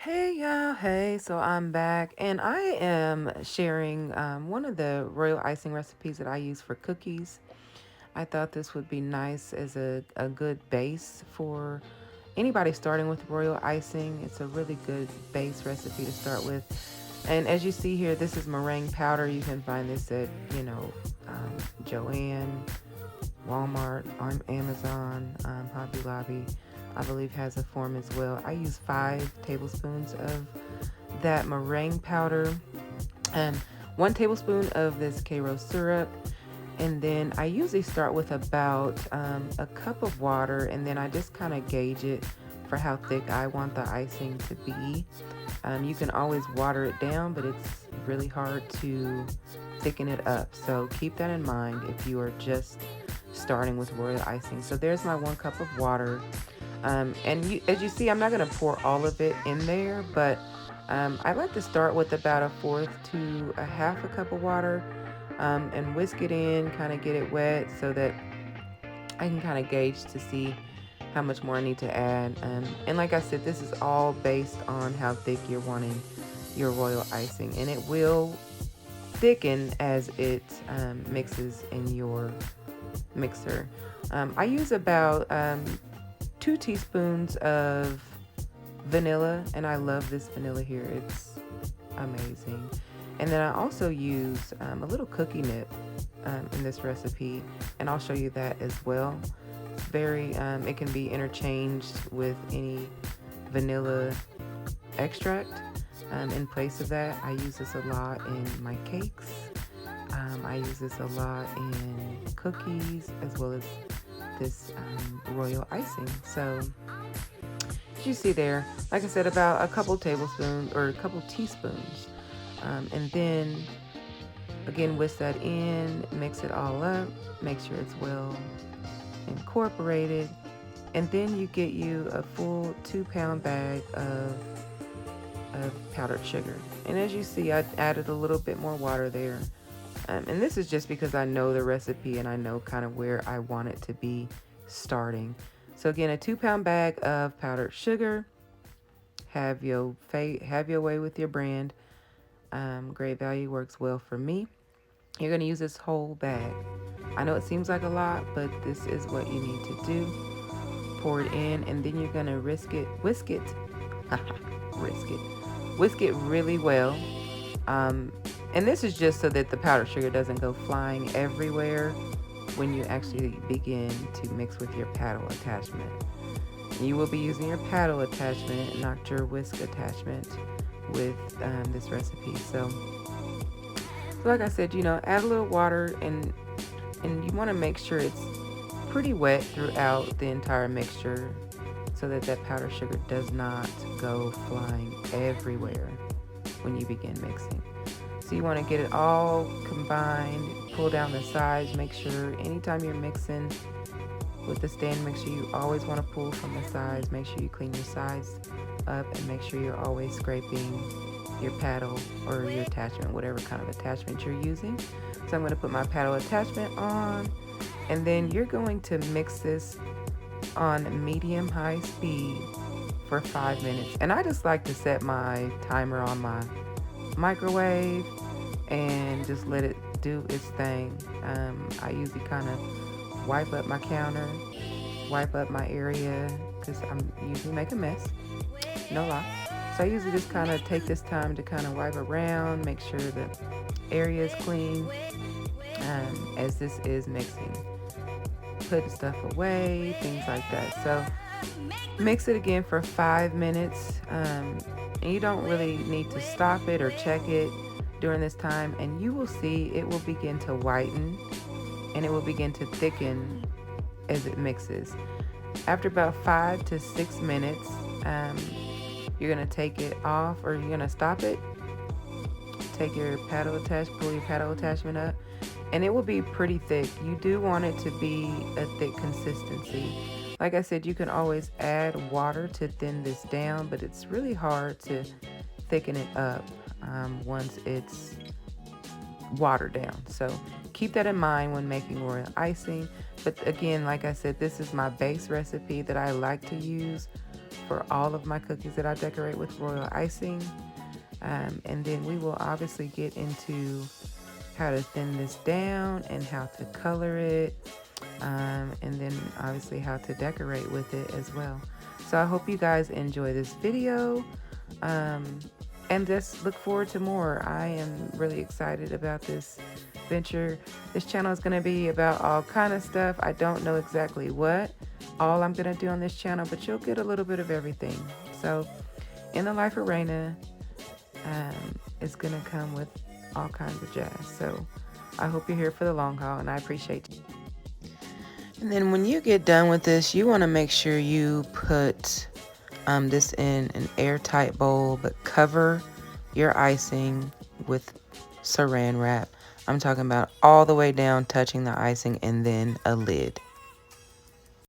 Hey y'all, hey, so I'm back and I am sharing one of the royal icing recipes that I use for cookies. I thought this would be nice as a good base for anybody starting with royal icing. It's a really good base recipe to start with. And as you see here, this is meringue powder. You can find this at, um, Joanne, Walmart, on Amazon, Hobby Lobby, I believe has a form as well. I use 5 tablespoons of that meringue powder and 1 tablespoon of this Karo syrup. And then I usually start with about a cup of water, and then I just kind of gauge it for how thick I want the icing to be. You can always water it down, but it's really hard to thicken it up. So keep that in mind if you are just starting with royal icing. So there's my 1 cup of water. As you see, I'm not going to pour all of it in there, but I like to start with about a fourth to a half a cup of water and whisk it in, kind of get it wet so that I can kind of gauge to see how much more I need to add. And like I said, this is all based on how thick you're wanting your royal icing, and it will thicken as it mixes in your mixer. I use about 2 teaspoons of vanilla, and I love this vanilla here. It's amazing. And then I also use a little cookie nip in this recipe, and I'll show you that as well. It's very, it can be interchanged with any vanilla extract. In place of that, I use this a lot in my cakes. I use this a lot in cookies as well as this royal icing. So as you see there, like I said, about a couple tablespoons or a couple teaspoons. And then again, whisk that in, mix it all up, make sure it's well incorporated. And then you get you a full 2 pound bag of powdered sugar. And as you see, I added a little bit more water there. And this is just because I know the recipe and I know kind of where I want it to be starting. So again, a 2 pound bag of powdered sugar. Have your way with your brand. Great Value works well for me. You're gonna use this whole bag. I know it seems like a lot, but this is what you need to do. Pour it in, and then you're gonna whisk it, whisk it really well. Um, and this is just so that the powdered sugar doesn't go flying everywhere when you actually begin to mix with your paddle attachment. You will be using your paddle attachment, not your whisk attachment, with this recipe. So like I said, add a little water, and you want to make sure it's pretty wet throughout the entire mixture so that that powdered sugar does not go flying everywhere when you begin mixing. So you want to get it all combined, pull down the sides, make sure anytime you're mixing with the stand mixer, you always want to pull from the sides. Make sure you clean your sides up and make sure you're always scraping your paddle or your attachment, whatever kind of attachment you're using. So I'm going to put my paddle attachment on, and then you're going to mix this on medium high speed for 5 minutes. And I just like to set my timer on my microwave and just let it do its thing. I usually kind of wipe up my counter, wipe up my area because I'm usually make a mess, no lie. So I usually just kind of take this time to kind of wipe around, make sure the area is clean as this is mixing. Put stuff away, things like that. So mix it again for 5 minutes. And you don't really need to stop it or check it during this time. And you will see it will begin to whiten and it will begin to thicken as it mixes. After about 5 to 6 minutes, you're gonna take it off, or you're gonna stop it. Take your pull your paddle attachment up, and it will be pretty thick. You do want it to be a thick consistency. Like I said, you can always add water to thin this down, but it's really hard to thicken it up once it's watered down. So keep that in mind when making royal icing. But again, like I said, this is my base recipe that I like to use for all of my cookies that I decorate with royal icing. And then we will obviously get into how to thin this down and how to color it, and then obviously how to decorate with it as well. So I hope you guys enjoy this video, um, and just look forward to more. I am really excited about this venture. This channel is going to be about all kind of stuff. I don't know exactly what all I'm going to do on this channel, but you'll get a little bit of everything. So in the life of Raina, is going to come with all kinds of jazz. So I hope you're here for the long haul, and I appreciate you. And then when you get done with this, you want to make sure you put this in an airtight bowl, but cover your icing with saran wrap. I'm talking about all the way down, touching the icing, and then a lid.